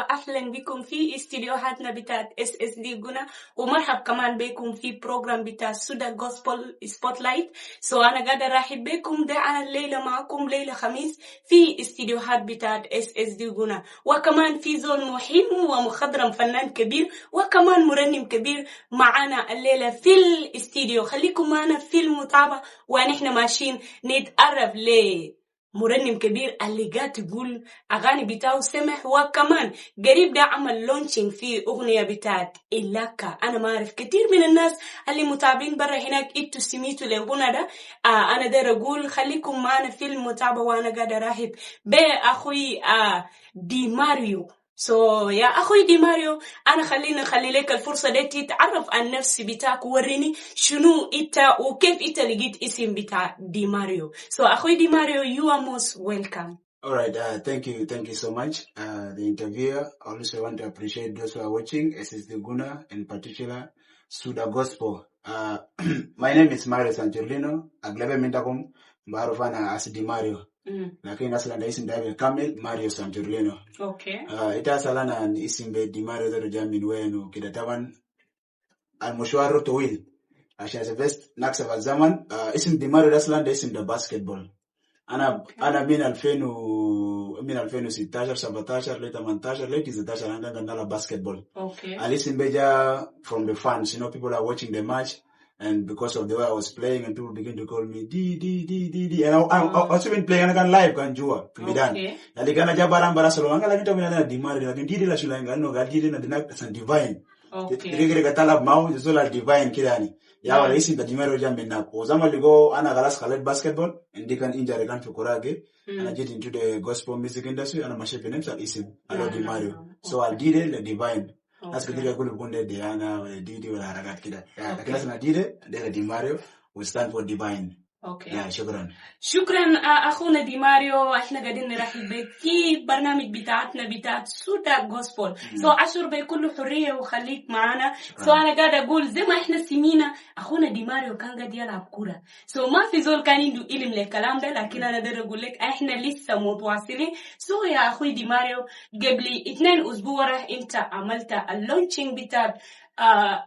وأهلا بكم في استديوهاتنا بتاعت SSD جنى، ومرحب كمان بكم في بروجرام بتاع سودا جوسبل سبوت لايت. أنا قاعدة أرحب بكم ده أنا الليلة معكم ليلة خميس في استديوهات بتاعت SSD جنى، وكمان في زول مهم ومخضرم فنان كبير وكمان مرنم كبير معانا الليلة في الاستديو. خليكم معنا في المتابعة ونحن ماشيين نتعرف مرنم كبير اللي قاعد تقول أغاني بتاعه سمح، وكمان قريب ده عمل لونشينج في أغنية بتاعت إلاكا. أنا ما أعرف كتير من الناس اللي متابعين برا هناك إنتوا سميتوا الأغنية ده. أنا داير أقول خليكم معنا في المتابعة، وأنا قاعد أرحب بأخوي دي ماريو. يا أخوي دي ماريو، أنا خلي لك الفرصة دي تتعرف عن نفسي بتاعك، وريني شنو إنت وكيف إنت لقيت اسم بتاع دي ماريو. أخوي دي ماريو, you are most welcome. All right, thank you so much. The interviewer. I also want to appreciate those who are watching SSD Guna, in particular Suda Gospel. My name is Mario Sanjurlino. Aglabe mintakum barufana as Di Mario. Lakini asala na isim dawe Kamil Mario Sanjurlino. Okay. Ita asala na isim be Di Mario daru jamin wenu kidatawan al-mushwaru tawil. Asha the best naksa fa zaman. Isim Di Mario asala na isim da basketball. أنا من 2016 17 ل 18 ل 19 أنا كنا basketball. Okay. I listen beja from the fans, people are watching the match, and because of the way I was playing, and people begin to call me D, and I also been playing. I can live can jua kubidan. Yali kana jabaran bara solo. Anga lagi tahu mina di mari lagi D la shulanga no gal D na dinak san divine. Okay. Kira katala mau zola divine kirani. Ya wala isi da dimero jambe na po zama ligo ana galas khaled basketball and they can injure kan fukurage and I get into the gospel music industry and mashe penem sa isim alo di Mario. So I did it the divine. That's good to go bunde Diana or Didi or harakat kida. Yeah, lakini sana did it the di Mario we stand for divine. Okay. Yeah, شكرا أخونا دي ماريو. احنا قاعدين نرحب بك في برنامج بتاعتنا بتاعت سودا جوسبل. أشعر بكل حرية وخليك معنا. أنا قاعد أقول زي ما احنا سمينا أخونا دي ماريو كان قاعد يلعب كورة. ما في زول كان عنده علم للكلام ده، لكن أنا داير أقول لك احنا لسه متواصلين. يا أخوي دي ماريو، قبل 2 أسبوع انت عملت اللونشينج بتاعت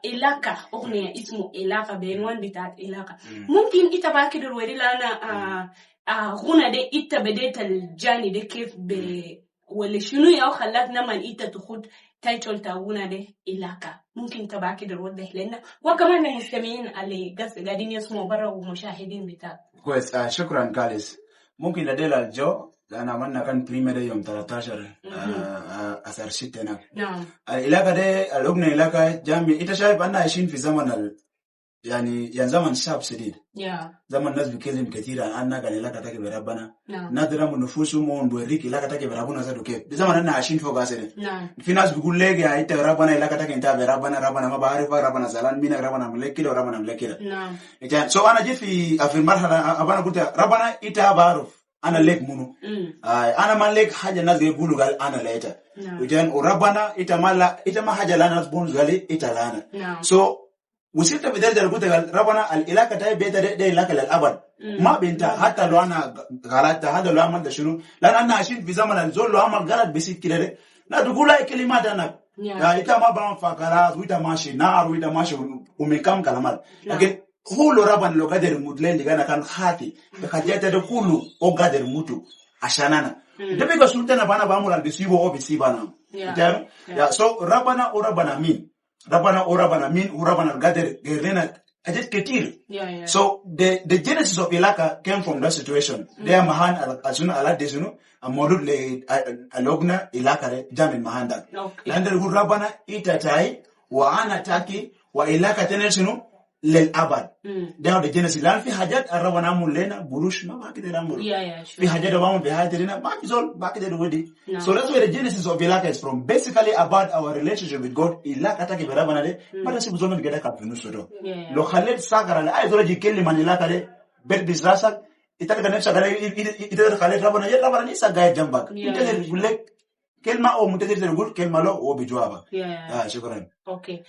إلاكا، أغنية اسمه إلاكا بعنوان بتاعت إلاكا. ممكن إنت باكي درويري لنا غنى ده إنت بديت الجاني ده كيف ولا شنو ياو خلاك نمان إنت تخد تايتل تا غنى ده إلاكا؟ ممكن تباكي درويري لنا وكمان المستمعين اللي قاعدين يسمعوا برا ومشاهدين بتاعك. كويس. شكرا كاليس. ممكن لديلا جو أنا عملنا كان بريمير يوم 13 أثر شتنا. نعم. العلاقة ده الأغنية علاقة جامعة. إنت شايف أنا عايشين في زمن يعني زمن شاب شديد. زمن الناس بيتكلم كثير عن كان علاقة تاكي بربنا. نادرا من نفوسهم ونبوريك علاقة تاكي بربنا زادو كيف. ده زمن أنا عايشين فوق عسله. في ناس بيقول لك يا إنت ربنا علاقة تاكي إنت بربنا ما بعرف ربنا زلان مين ربنا ملك كده وربنا ملك كده. نعم. إذا أنا جيت في المرحلة أبانا قلت ربنا إنت بعرف. أنا لك منو. أنا ما لك حاجة الناس يقولوا قال أنا ليتا. وجان وربنا إتما حاجة لنا ناس بقول قال إتلانا. وصلت بدرجة قلت قال ربنا العلاقة تاعي بيتا ده علاقة للأبد. ما بينتا حتى لو أنا غلطت هذا لو عملت شنو. لأن أنا عايشين في زمن الزول لو عمل غلط بسيط كده. لا تقول أي كلمات أنا. إتا ما بعمل فقرات وإتا ماشي نار وإتا ماشي ومكام كلامات. لكن hulu raban lo gader mudlendi gana kan khati bekajata de hulu o gader mutu ashanana debe ga sultana bana ba mulal bisibo o bisibana ya so rabana o rabana min o rabana gader gerena ajet ketir. So the genesis of Ilaka came from that situation. They are mahan asuna ala desunu amodud le alogna Ilaka re jamin mahanda lander hu rabana itatai wa ana taki wa Ilaka tenesunu للأبد. ده the genesis. لأن في حاجات الرب نعمل لنا بروش ما كده نعمل. في حاجات بعمل بهاي لنا ما كذول ما كده نودي. So that's where the genesis of Ilaka is from. Basically about our relationship with God. Ilaka تاكي برابنا ده ما ده سيبزون من كده كابينو سودو. لو خليت ساكرا لا أي زول يجي من إلاكا ده بيت بيزراسك إتاكي ده نفسه كده إتاكي خليت رابنا يلا رابنا نيسا جاي جنبك. إتاكي يقول لك كلمة أو متكلم يقول كلمة لا أو بجوابه. شكرا. Okay.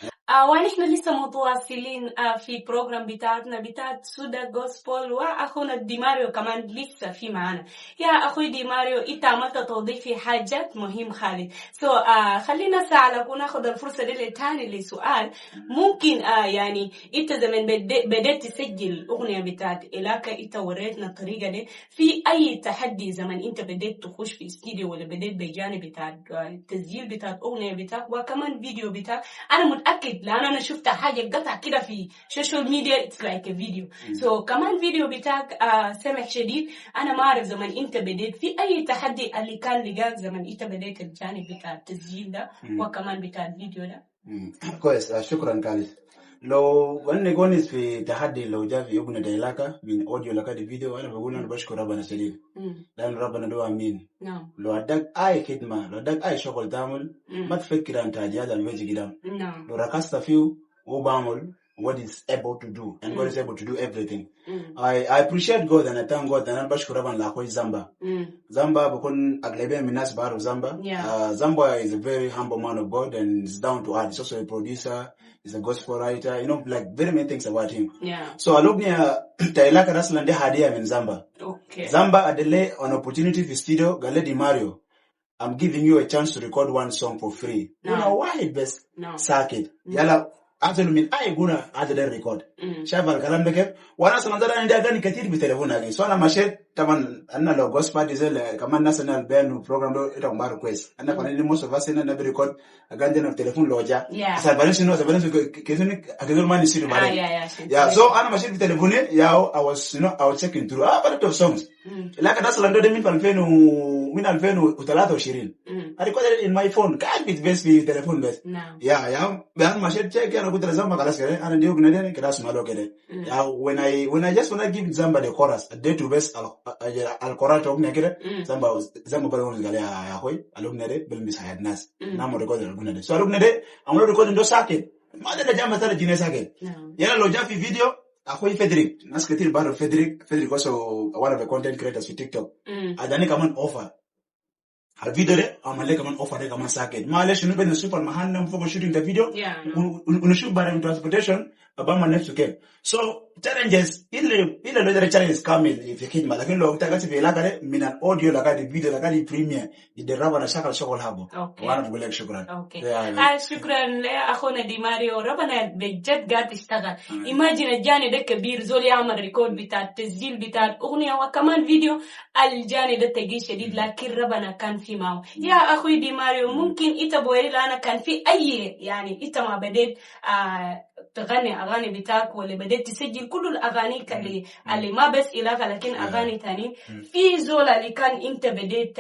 ونحن لسه متواصلين في بروجرام بتاعت سودا جوسبل، واخونا ديماريو كمان لسه في معانا. يا اخوي ديماريو، انت عملت توضيح في حاجات مهم خالد. خلينا نسألك وناخذ الفرصه دي تاني لسؤال. ممكن يعني انت زمان بدأت تسجل اغنيه بتاعت إلاكا، انت وريتنا الطريقه دي. في اي تحدي زمان انت بدأت تخش في استديو ولا بدأت بجانب بتاع التسجيل بتاع اغنيه بتاعك وكمان فيديو بتاعك؟ انا متاكد لان انا شفت حاجه قطع كده في السوشيال ميديا اتس لايك فيديو. كمان فيديو بتاعك سمح شديد. انا ما اعرف زمان انت بديت في اي تحدي اللي كان لقاك زمان انت بديت الجانب بتاع التسجيل ده وكمان بتاع الفيديو ده؟ كويس. شكرا كالي. لو ونقول في تحدي لو جاء في يومنا ديلاكا من اوديو لكادي فيديو، انا بقول انا بشكر ربنا شديد لان ربنا دو امين. لو ادك اي خدمه، لو ادك اي شغل تعمل ما تفكر انت جاهز الوجه قدام. لو ركزت فيه وبعمل what is able to do, and God is able to do everything. I appreciate God and I thank God, and I'm bashkura ban la koi Zamba. Zamba bukun aglebe minas baru Zamba. Zamba is a very humble man of God and is down to earth. He's also a producer, he's a gospel writer, you know, like very many things about him. So I look near Tailaka Raslande Hadia in Zamba. Zamba adele an opportunity for studio Galedi Mario. I'm giving you a chance to record one song for free. You know why best circuit? Yala absolutely I gonna add the record. Shaval kalam beke wana sanadara ndia gani katir bi telefon agi. So ana mashe taman anna lo gospel diesel kaman national band program do ita umba request. Anna paneli most of us na record agande na telefon loja. Sa balance no sa balance kesuni agazul mani siru bale. Yeah, so ana mashe bi telefon I was checking through a lot of songs. Like that's lando de min alfenu utalata 20. I recorded it in my phone. Can't be best with telephone best. Yeah. Ben mashe check ya kutra Zamba kalas kere ana ndio gunadene kidas malo kere. Yeah, when I give Zamba the chorus a day to best al chorus of negere Zamba bale on gale ya hoy alumnede bel misayad nas na mo record alumnede. So alumnede am lo record ndo sake. Ma de jamba tala jine sake. Yana lo jafi video akoy Frederick nas ketir baro Frederick also one of the content creators for TikTok. Adani kaman offer al video de amale kaman offer de kaman sake. Ma le shinu ben super mahanna for shooting the video. Un shoot by transportation abama next to care. So challenges ile lo challenges coming if you kid lakini lo utakachi vela kale mina audio lakadi video lakadi premiere ide raba na shakal shokol habo. Wana bugulek shukran. شكرا لاخونا دي ماريو. ربنا بجد قاعد يشتغل. imagine الجاني ده كبير زول يعمل ريكورد بتاع التسجيل بتاع الاغنيه وكمان فيديو. الجاني ده تقيل شديد لكن ربنا كان في معه. يا اخوي دي ماريو ممكن انت بوري لنا كان في اي يعني انت ما بديت تغني اغاني بتاعك ولا بديت تسجل كل الاغاني اللي ما بس إلاكا لكن اغاني تاني في زول اللي كان انت بديت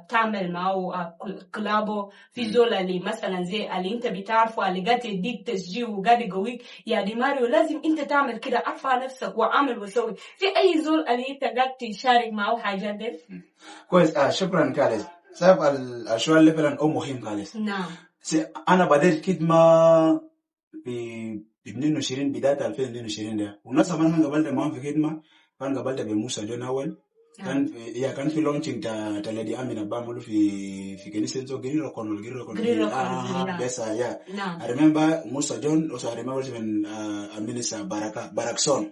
تعمل معه كلابو في زول اللي مثلا زي اللي انت بتعرفه اللي قاعد يديك تسجيل وقاعد يقويك يا دي ماريو لازم انت تعمل كده ارفع نفسك وعمل وسوي في اي زول اللي انت قاعد تشارك معه حاجات دي؟ كويس. شكرا كاليس. سبب الشوال ليفل او مهم كاليس. نعم. انا بديت خدمه في 22 بدايه 2022 ده وناس من قبل ده ما في خدمه كان قبل ده بموسى جون اول كان في لونشينج تا ليدي امينه بعمل في كنيسه جريرو كونول بس يا I remember Musa John. Also I remember when Minister Barakson.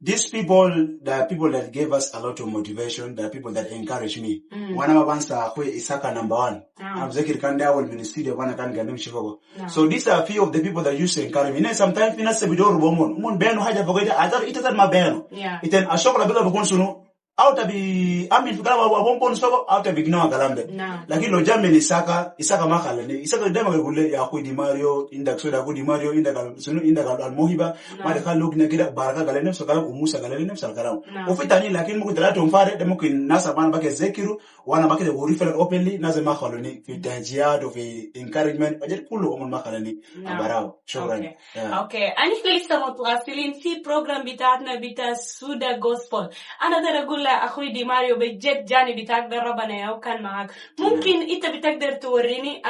These people, there are people that gave us a lot of motivation. There are people that encourage me. One of us Isaka number 1. I'm Zekir Kanda will ministry the one can get Chicago. So these are a few of the people that used to encourage me. You know, sometimes we not say we don't bomb. Mon beno haja forget. I thought it is my beno. It an ashoka bila bukonsuno. Out of the fikara wa bombo nsogo out of ignore galambe. Lakini lo jambe ni Isaka makala ni Isaka dema gule ya Di Mario inda soda Di Mario inda al mohiba ma de kalog na kida baraka galene so kala umusa galene so kala ofitani lakini muko tarato mfare demo kin nasa bana bake Zekiru wana bake de refer openly naze makalo ni fi tajia do fi encouragement bajet kullu umul makala ni barao shukran. Okay انا لسه متواصلين في program بتاعتنا بتاع سودا جوسبل. انا ده اقول اخوي دي ماريو بجد جاني بتاعك ربنا يا وكان معك. ممكن انت بتقدر توريني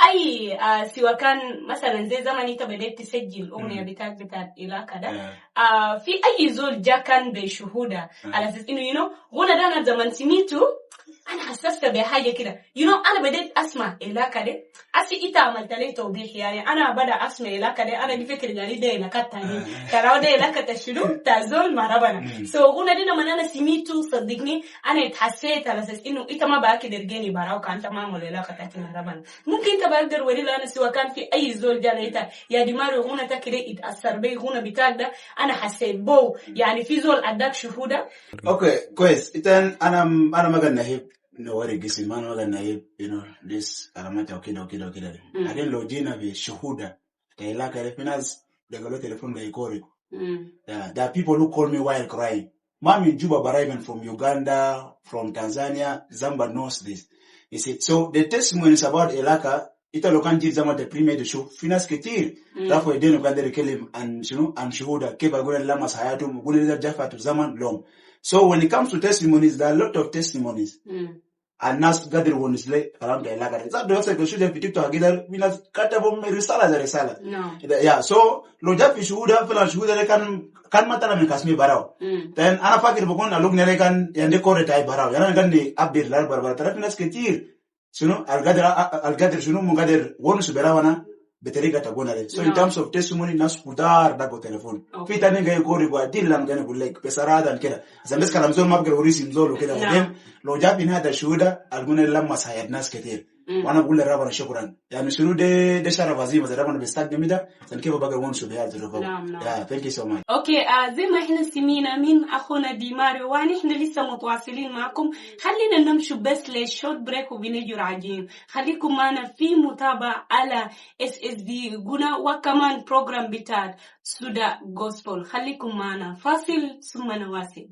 اي سواء كان مثلا زي زمان انت بدأت تسجل اغنيه بتاعت إلاكا ده في اي زول جا كان بشهوده على اساس انه غنى ده انا زمان سميته أنا حسست بحاجة كده أنا بديت أسمع إلاكا دي أسي إتا عملت لي توضيح يعني أنا بدأ أسمع إلاكا دي أنا دي فكرة يعني دي إلاكا تاني كراو دي إلاكا تشلو تازول مع ربنا غنى دي لما أنا سميتو صدقني أنا اتحسيت على أساس إنه إتا ما بقى كده رجاني براو كان تمام ولا إلاكا تاتي مع ربنا ممكن إنت بقدر وريلا أنا سواء كان في أي زول جاليتا يا دمارو غنى تكده يتأثر بي غنى بتاعك ده أنا حسيت بو يعني في زول أداك شهودة. أوكي كويس إتن أنا ما قلنا هيب نوري جسم ما قلنا هيب this علامات أو كده لكن لو جينا بشهودة تلاقي في ناس دخلوا تلفون بيكوري. There are people who call me while crying. Mami Juba Baraiman from Uganda, from Tanzania, Zamba knows this. You see, so the testimonies about Elaka, Italo kanji zama the premier show finas ketir. Therefore, ideno kandere kelim and shuhuda keba gule lamas hayatum gule jafa to zaman long. So when it comes to testimonies, there are a lot of testimonies. And nas gather one is late around the Elaka. That the also should have to together. We not katabom risala. No. Yeah. So lo jafi shuhuda fela shuhuda kan matala min kasmi barao. Then ana fakir bukon alug nere kan yande kore tai barao. Yana kan di update lar barbar. Tarafinas ketir. Al-Gadir sunu mungadir wonu suberawana beteriga tagonale. So in terms of testimony nas kudar dago telephone. Fita ninga yekori kwa dilam gane kulek pesarada nkeda. Zambes kalamzol mabger urisi mzolo keda wadem. Lo jabi hada shuhuda algune lamma sayad nas ketir. Wana gule rabana shukran. Yani sunu de sharafa zima za rabana bestak demida. San kifa bagar wonu subehar zirofo. Yeah, thank you so much. Okay, زي ما احنا سمينا من أخونا ديماريو ونحن لسه متواصلين معكم. خلينا نمشي بس لشوت بريك وبنجي راجعين. خليكم معنا في متابعة على SSD غنا وكمان بروجرام بتاع سودا غوسبل. خليكم معنا فاصل ثم نواصل.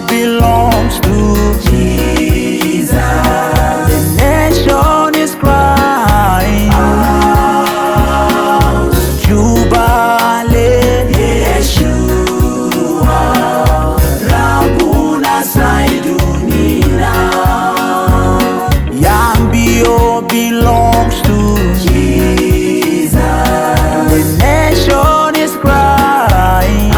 Belongs to Jesus. The nation is crying out. Jubale Yeshua Rabuna Saidunina. Yambio belongs to Jesus. The nation is crying.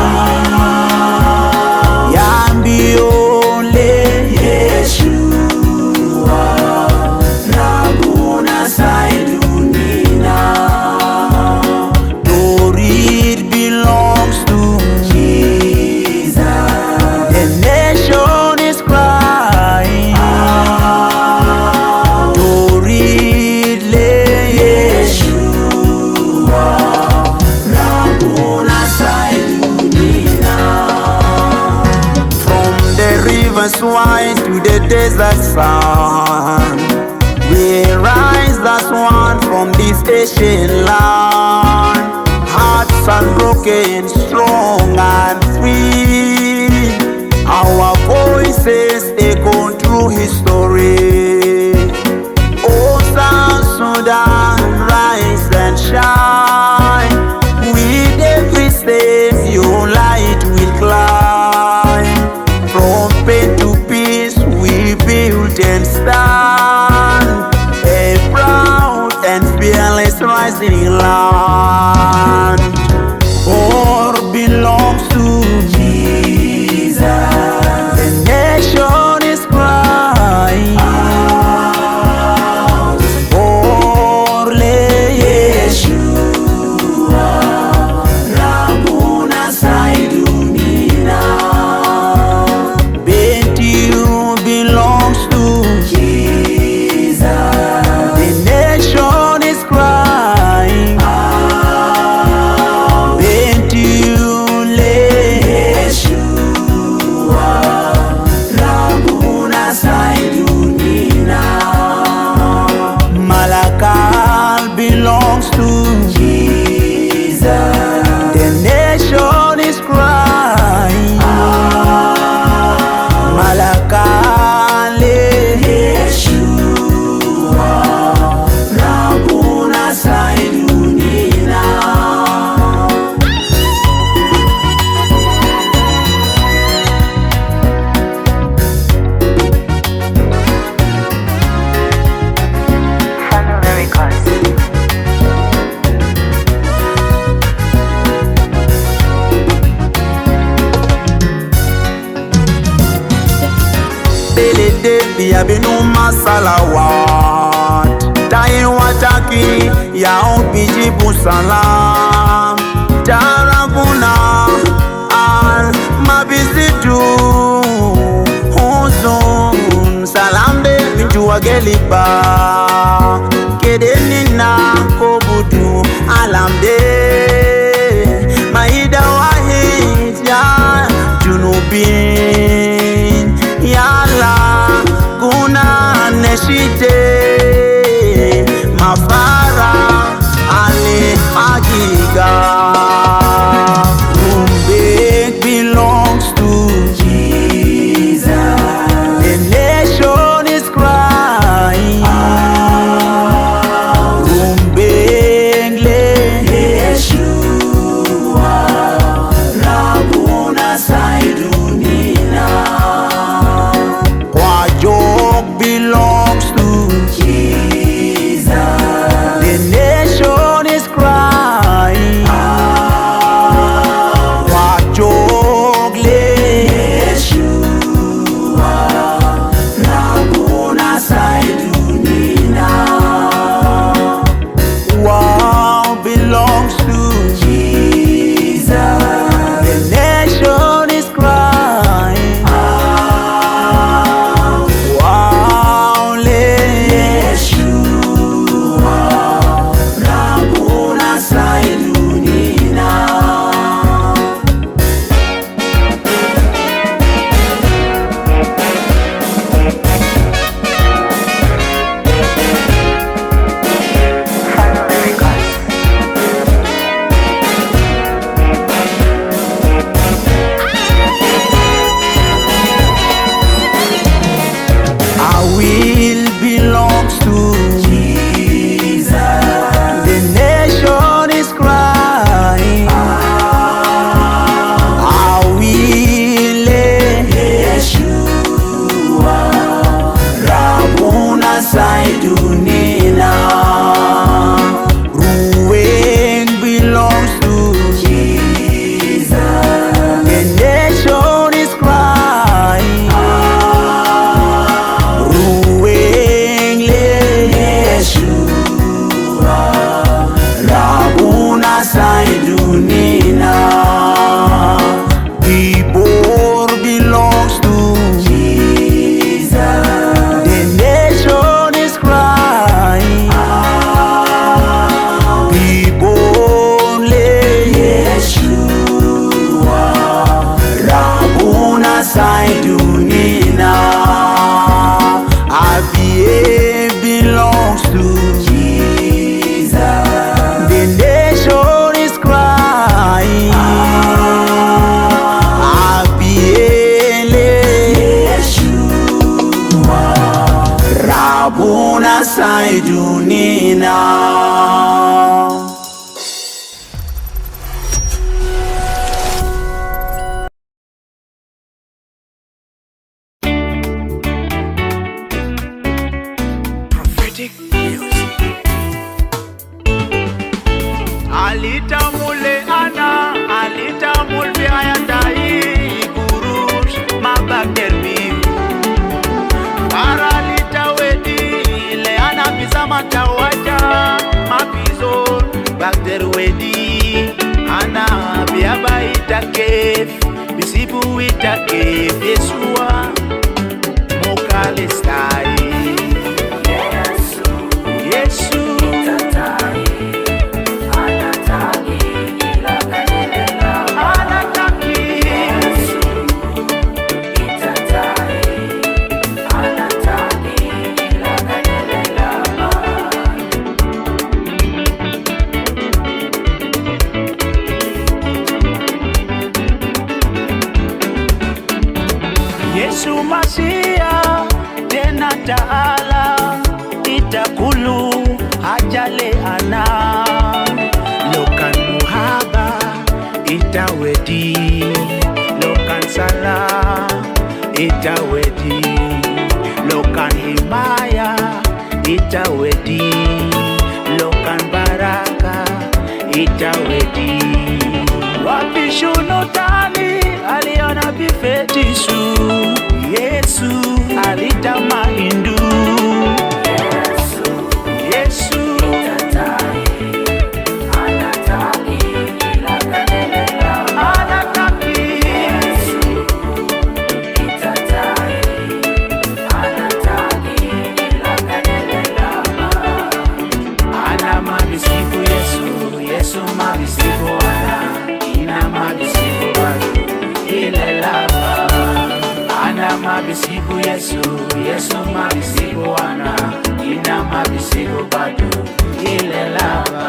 Wine to the desert sun, we rise as one from this ancient land. Hearts unbroken, strong and free. Our voices echo through history. Oh, South Sudan, rise and shine. With every step, your light will climb. From pain to peace we build and stand, a proud and fearless rising land. All belongs to Jesus. The nation is crying out. Orle Yeshua Rabuna Saidunina. Belongs to Jesus. The nation is crying out. de biya binu masalawat tai wataki ya opiji busalam tarabuna al mabizitu huzun salambe bintu wageliba kedenina kobudu alamde maida wahid ya junubin yala kuna neshite mafara ale hagiga Rumbek belongs to Jesus. The nation is crying Rumbek le Yeshua Rabuna Saidunina Wajok belongs to Jesus. The nation is crying Wajok le Yeshua Rabuna Saidunina Wow belongs to Jesus. The nation is crying Wow le Yeshua Rabuna Saidunina Our will belongs to Jesus. The nation is crying Our will Yeshua Rabuna Saidunina Ruweng belongs to Jesus. The nation is crying Ruweng le Yeshua Rabuna Saidunina Gibor belongs to Jesus. The nation is crying Gibor le Yeshua Rabuna Saidunina Abie belongs to Jesus. The nation is crying Abie le Yeshua Rabuna Saidunina Prophetic music. Alita mule ana, alita mulbi ayatai gurush mabakterbi. Paralita wedi le ana bizama tawaja mapizon bakter wedi ana biaba itakef bisibu itakef Yeshua mokalestai Yesu Yesu Masia tena taala itakulu hajale ana lokan muhaba itawedi lokan sala itawedi lokan himaya itawedi lokan baraka itawedi wapishunotani aliona bifetisu Yesu alita Yesu mabisigo ana ina mabisigo bado ile lava.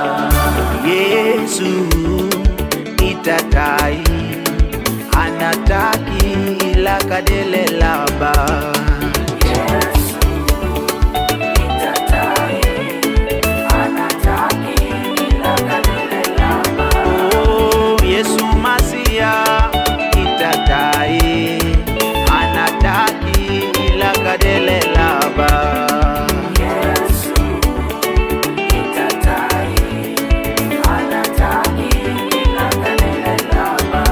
Yesu itatai anataki ila kadele lava. Yesu Masia itatai anataki ila kadele lava. Yesu itatai anataki ila kadele lava.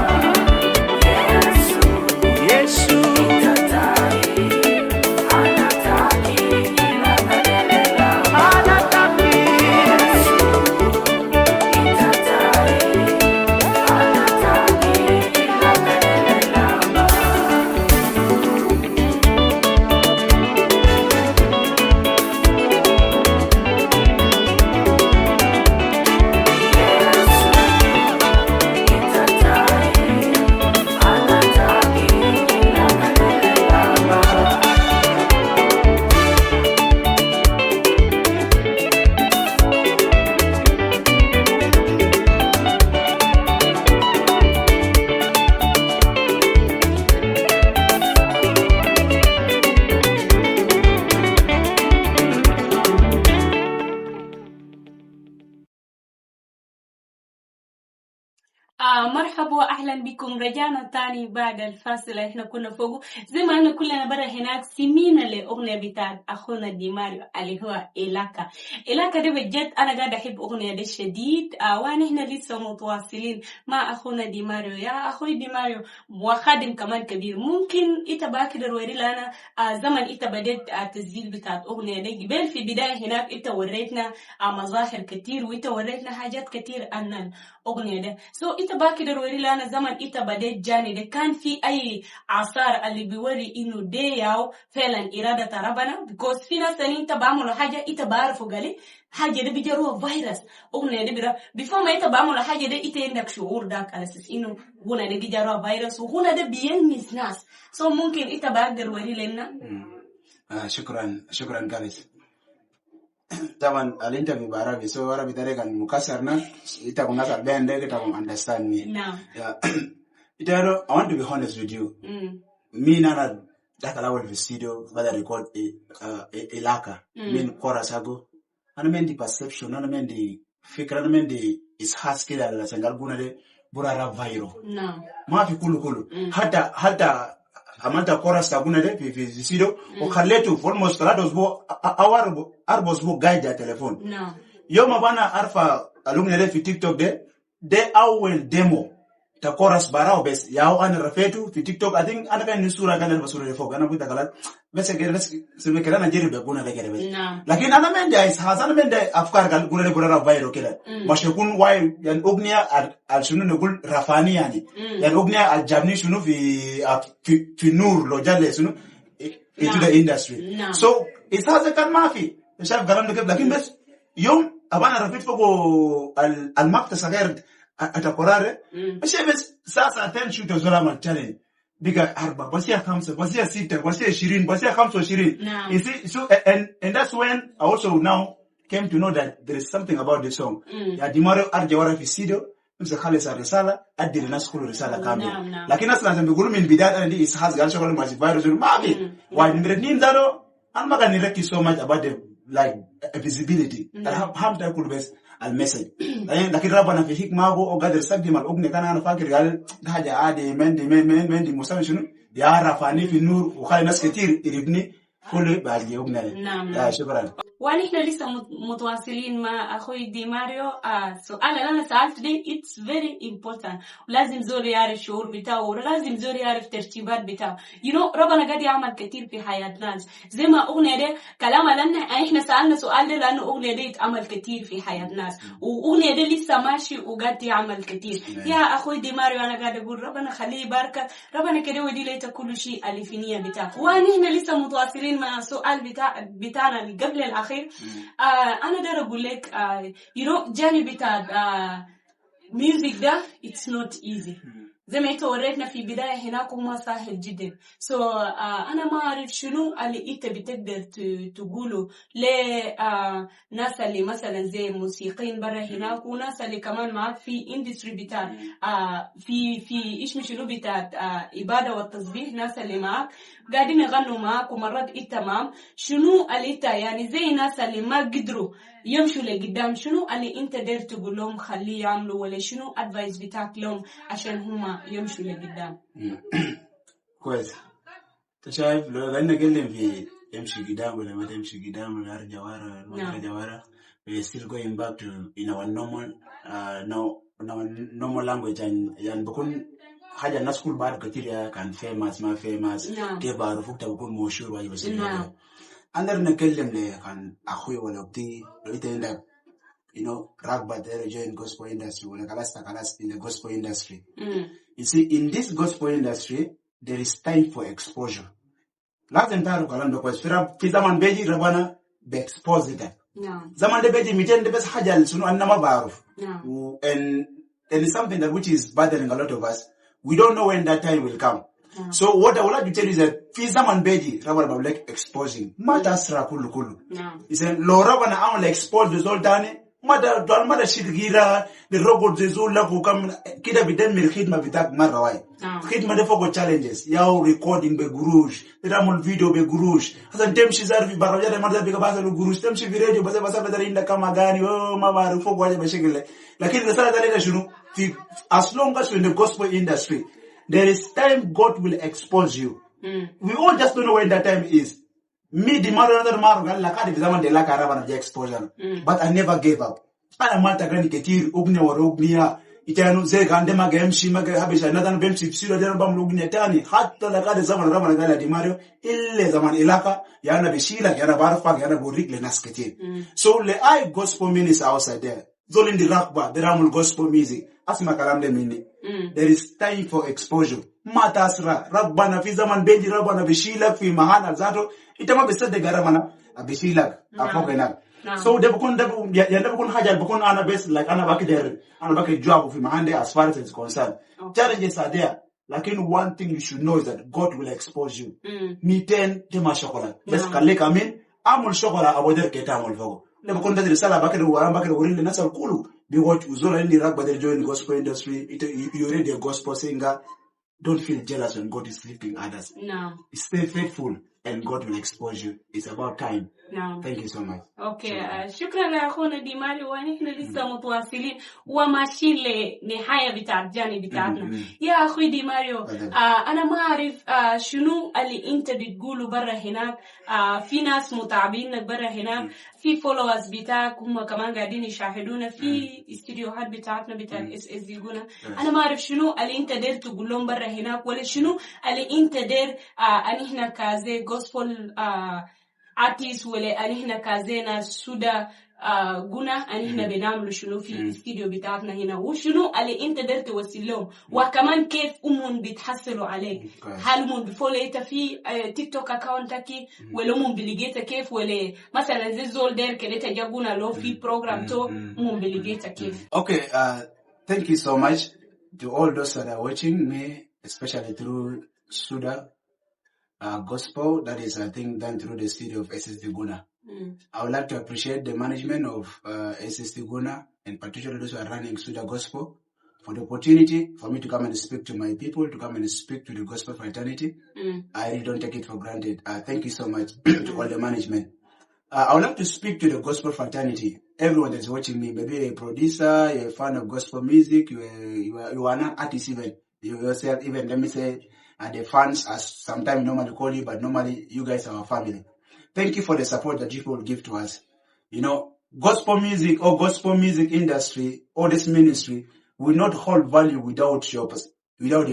Yesu itatai anataki ila kadele lava. Anataki Yesu itatai مرحبا واهلا بكم. رجعنا تاني بعد الفاصل. احنا كنا فوق زي ما احنا كلنا برا هناك سمينا لاغنيه بتاعت اخونا دي ماريو اللي هو إلاكا. إلاكا دي بجد انا قاعده احب اغنيه دي شديد. وانا هنا لسه متواصلين مع اخونا دي ماريو. يا اخوي دي ماريو وخادم كمان كبير، ممكن انت باكر الوري لنا زمن انت بديت التسجيل بتاعت اغنيه دي قبل في بدايه هناك انت وريتنا مظاهر كتير وانت وريتنا حاجات كتير عن الاغنيه دي. انت باكر الوري لنا زمن انت بديت جاني ده كان في اي اثار اللي بيوري انه دي ياو فعلا اراده ربنا؟ بيكوز في ناس انت بعملوا حاجه انت بعرفوا قالي حاجه دي بيجروا فيروس اغنيه دي بيفور ما انت بعملوا حاجه دي انت عندك شعور داك على اساس انه هنا دي بيجروا فيروس وهنا ده بيلمس ناس. ممكن انت باكر وري لنا. شكرا جالس. طبعا الانترفيو بعربي سو عربي طريقه مكسرنا انت كنا سالبين ده كده understand me. نعم. I want to be honest with you. Me nana dakala wal video bada record Ilaka mean chorus ago ana mendi perception ana mendi fikra ana mendi ishas kila la sangal buna de burara viral. نعم. ما في كله حتى amanta chorus tabuna de fi video o khaletu almost rados bo arbos bo guide ya telephone. No. Yoma bana arfa alumni de fi TikTok de awel demo ta chorus barao bes yao ana rafetu fi TikTok. I think ana kan sura kana basura de fo kana buta kala bes kere se me kera na jeri be buna de kere bes. Lakin ana mende is hazana mende afkar gal guna de burara viral kila mashekun why yan ognia al shunu nugul rafani yani yan ognia al jamni shunu fi nur lo jale shunu into the industry. So is haza kan mafi shaf galam de lakin bes yom abana rafetu ko al makta sagir atakorare bes sasa attention to zola man challenge biga 4 basia 5 basia 6 basia 20 basia 25. You see, so and that's when I also now came to know that there is something about the song. Ya Dimario arjawara fi studio mse khalisa risala adiri nas kullu risala kamil. Lakini nas lazim bigulu min bidayat and is has gal shogol maji virus mabi why nimredin zaro an maga ni reki so much about the like visibility that have that could best al message. Lakini rabana fi hikma go o gadir sabdi mal ugne kana ana fakir gal haja adi mendi musawi shunu ya rafani fi nur wa khali nas katir iribni kullu baji ugne. Ya shukran. ونحن لسه متواصلين مع أخوي دي ماريو. سؤال اللي أنا سألت دي it's very important. ولازم زول يعرف شعور بتاعه ولازم زول يعرف ترتيبات بتاعه. ربنا قاعد يعمل كتير في حياة ناس زي ما أغنية دي كلام لأن إحنا سألنا سؤال ده لأنه أغنية دي تعمل كتير في حياة ناس وأغنية دي لسه ماشي وقاعد يعمل كتير. يا أخوي دي ماريو أنا قاعد أقول ربنا خليه يبارك ربنا كده ودي ليت كل شيء اللي في نية بتاعه. ونحن لسه متواصلين مع سؤال بتاعنا اللي قبل الأخير. أنا داير أقول لك جاني بتاع music ده it's not easy. زي ما انت وريتنا في بداية هناك وما سهل جدا. أنا ما أعرف شنو اللي انت بتقدر تقوله لناس اللي مثلا زي موسيقيين برا هناك وناس اللي كمان معك في اندستري بتاع في إيش شنو بتاع إبادة والتصبيح، ناس اللي معك قاعدين يغنوا معك ومرات انت معهم، شنو اللي انت يعني زي ناس اللي ما قدروا يمشوا لقدام، شنو اللي انت داير تقول لهم خليه يعملوا، ولا شنو ادفايس بتاعك لهم عشان هم يمشوا لقدام؟ كويس. انت شايف لو قلنا نتكلم في يمشي قدام ولا ما تمشي قدام ولا ارجع ورا ولا ارجع ورا، we are still going back to in our normal language يعني بكون حاجة الناس كل بعرف كتير يا كان famous ما famous كيف بعرفوك تبكون مشهور واجب بسيطة. أنا نتكلم لي كان أخوي ولا أختي لو أنت عندك رغبة join gospel industry ولا خلاص in the gospel industry. You see, in this gospel industry there is time for exposure. لازم تعرف كلام ده كويس. في زمان بيجي ربنا بيexpose ده. زمان ده بيجي 200 ده بس حاجة اللي أنا ما بعرف. And it's something that which is bothering a lot of us. We don't know when that time will come. So what I would like to tell you is that في زمان بيجي ربنا بيقولك exposing ما تأثر كله. He said لو ربنا عمل expose الزول تاني ما ده شيء غيره الروبوت زول لك وكم كده بدمر الخدمة بتاعك مرة واحد. خدمة ده فوق challenges ياو recording بقروش تعمل فيديو بقروش هذا تمشي زار في برا مرة بيجي بقروش تمشي في راديو بس بدل عندك كم أغاني ما بعرف فوق واحد بشكل لكن الرسالة ده شنو في as long as you're in the gospel industry there is time God will expose you. We all just don't know when that time is. Me the mother قال لك هذا في زمان ده لك عربنا جا exposure but I never gave up. أنا ما تغني كتير أغنية ورا أغنية إتانو زي عندما جامشي ما جابش أنا ده بمشي بسيرة ده بعمل أغنية تاني حتى لقى زمان ربنا قال دي ماريو إلا زمان إلاقة يا أنا بشيلك يا أنا بعرفك يا أنا بوريك لناس كتير. So le I gospel minister outside there زول in the rock bar they عمل gospel music أسمع كلام ده مني. There is time for exposure. ما تأثر ربنا في زمان بيجي ربنا بشيلك في مهان ذاته إنت ما بتصدق ربنا بشيلك أفوقنا. So ده بكون حاجة بكون أنا بس like أنا باكي job في مهان ده as far as it's concerned. Challenges are there. لكن one thing you should know is that God will expose you. 200 تما شغلة بس خليك أمين أعمل شغلة أودر كده أعمل فوق. ده بكون ده رسالة باكي ورين للناس الكل بيقول وزول عندي رغبة they join the gospel industry. You already a gospel singer. Don't feel jealous when God is lifting others. No. Stay faithful and God will expose you. It's about time. نعم. Thank you so much. Okay. شكرا لأخونا ديماريو ونحن لسه متواصلين وماشيين لنهاية بتاع الجانب بتاعتنا. يا أخوي ديماريو أنا ما أعرف شنو اللي أنت بتقوله برا هناك. في ناس متابعينك برا هناك في followers بتاعك هم كمان قاعدين يشاهدونا في استديوهات بتاعتنا بتاع SS يقولنا. أنا ما أعرف شنو اللي أنت دير تقولهم برا هناك ولا شنو اللي أنت دير أن إحنا كازي gospel artist ولا أن إحنا كازينا سودا غنى أن إحنا بنعمل شنو في الاستديو بتاعتنا هنا وشنو اللي أنت قدرت توصل لهم وكمان كيف بيتحصلوا عليك. هل بفوليتا في تيك توك أكاونتك ولا بلقيتها كيف ولا مثلا زي زول دير كده تجابونا لو في program تو بلقيتها كيف؟ Okay, thank you so much to all those that are watching me, especially through Suda Gospel, that is, I think, done through the studio of SSD Guna. I would like to appreciate the management of SSD Guna, and particularly those who are running Suda Gospel, for the opportunity for me to come and speak to my people, to come and speak to the gospel fraternity. I really don't take it for granted. Thank you so much to all the management. I would like to speak to the gospel fraternity. Everyone that's watching me, maybe a producer, you're a fan of gospel music, you are not artist even. You yourself, even, let me say, the fans, as sometimes normally call you, but normally you guys are our family. Thank you for the support that people give to us. You know, gospel music or gospel music industry or this ministry will not hold value without your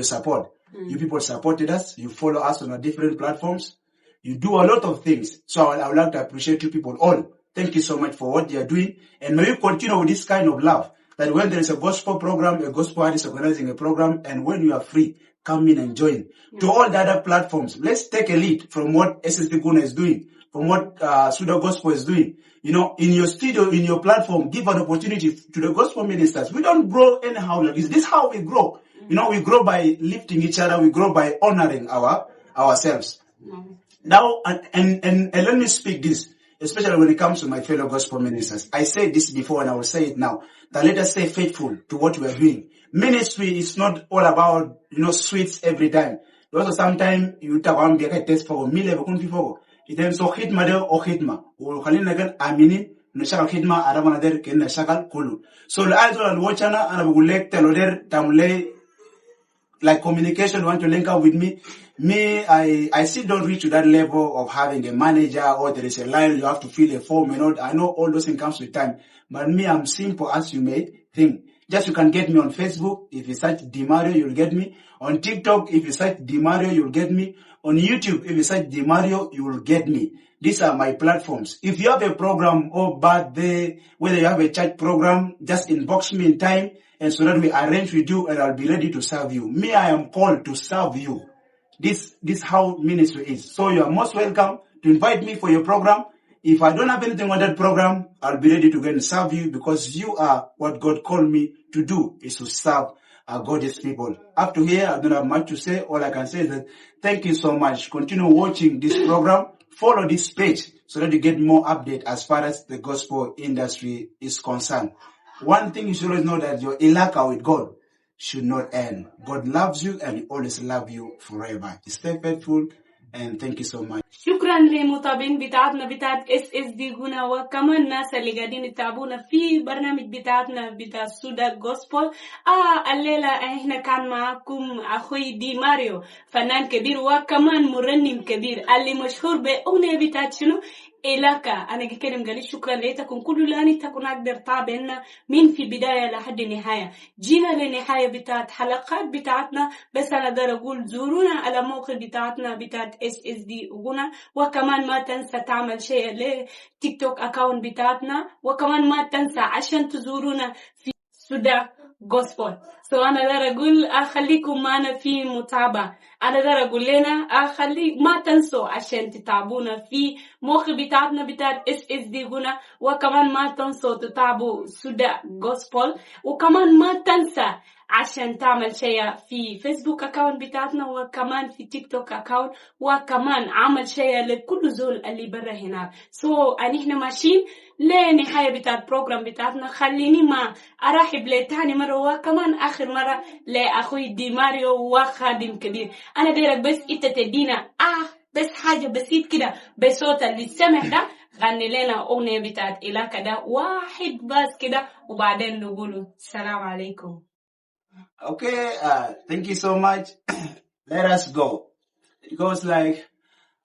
support. You people supported us. You follow us on our different platforms. You do a lot of things. So I would like to appreciate you people all. Thank you so much for what you are doing. And may you continue with this kind of love. That when there is a gospel program, a gospel artist organizing a program, and when you are free, come in and join. To all the other platforms, let's take a lead from what SSD Guna is doing, from what Suda Gospel is doing. You know, in your studio, in your platform, give an opportunity to the gospel ministers. We don't grow anyhow like this. This is how we grow. You know, we grow by lifting each other. We grow by honoring ourselves. Now, and let me speak this, especially when it comes to my fellow gospel ministers. I said this before and I will say it now, that let us stay faithful to what we are doing. Ministry is not all about, sweets every time. Also sometimes you talk about a test for me level before. It ends so hitma de or hitma. Or Kalinagan Amini, Nashaka hitma, Aramanader, Ken Nashakal Kulu. So the eyes on watchana and I will let Teloder Tamle like communication want to link up with me. I still don't reach to that level of having a manager or there is a line you have to fill a form. I know all those things comes with time. But me, I'm simple as you may think. Just you can get me on Facebook. If you search DiMario, you'll get me. On TikTok, if you search DiMario, you'll get me. On YouTube, if you search DiMario, you will get me. These are my platforms. If you have a program or birthday, whether you have a church program, just inbox me in time and so that we arrange with you and I'll be ready to serve you. Me, I am called to serve you. This how ministry is. So you are most welcome to invite me for your program. If I don't have anything on that program, I'll be ready to go and serve you because you are what God called me to do, is to serve God's people. Up to here, I don't have much to say. All I can say is that thank you so much. Continue watching this program. Follow this page so that you get more update as far as the gospel industry is concerned. One thing you should always know, that your ilaka with God should not end. God loves you and He always love you forever. Stay faithful and thank you so much. شكرا لمتابعين بتاعتنا بتاعت SSD هنا وكمان الناس اللي قاعدين يتابعونا في برنامج بتاعتنا بتاع سودا جوسبل. الليلة احنا كان معاكم اخوي دي ماريو، فنان كبير وكمان مرنم كبير اللي مشهور بأغنية بتاعت شنو إلاكا. أنا كلام قال شكرا ليتكم كل لاني تكون أقدر تابعنا من في بداية لحد النهاية. جينا للنهاية بتاعت حلقات بتاعتنا، بس أنا أقدر أقول زورونا على موقع بتاعتنا بتاعت SSD غنى، وكمان ما تنسى تعمل شيء لتيك توك أكاونت بتاعتنا، وكمان ما تنسى عشان تزورونا في سودا جوسبل. أنا أقدر أقول أخليكم معنا في متابعة. أنا أقدر أقول لنا أخلي ما تنسوا عشان تتابعونا في موقع بتاعتنا بتاعت SSD غنى، وكمان ما تنسوا تتابعوا سودا جوسبل، وكمان ما تنسى عشان تعمل شيء في فيسبوك اكاونت بتاعتنا، وكمان في تيك توك اكاونت، وكمان عمل شيء لكل زول اللي برا هناك. احنا ماشيين لنهاية بتاعت بروجرام بتاعتنا. خليني ما ارحب لتاني مرة وكمان اخر مرة لاخوي دي ماريو وخادم كبير. انا دايرك بس انت تدينا بس حاجة بسيط كده بصوت اللي سمع ده، غني لنا اغنية بتاعت إلاكا ده واحد بس كده، وبعدين نقوله السلام عليكم. Okay, thank you so much. Let us go. It goes like,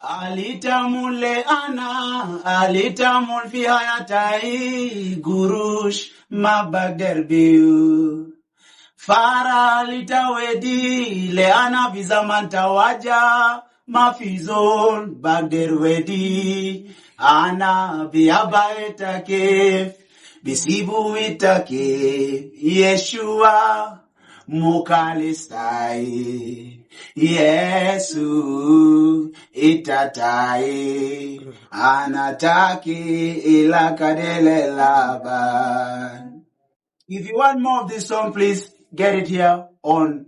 Alitamul le'ana, alitamul fi hayatai, gurush mabagder biu. Fara litawedi, le'ana bizaman tawaja, mafizon bagder wedi. Ana biaba etake, bisibu itake, Yeshua. Mukalistai Yesu itatai anataki ilakadele laban. If you want more of this song, please get it here on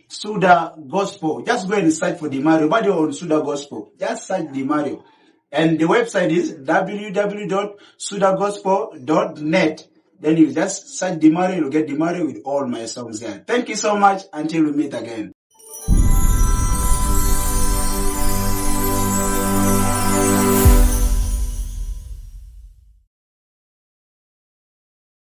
Suda Gospel. Just go and search for DiMario. But you're on Suda Gospel, just search DiMario. And the website is www.sudagospel.net. Then you just search DiMario, you'll get DiMario with all my songs there. Thank you so much. Until we meet again.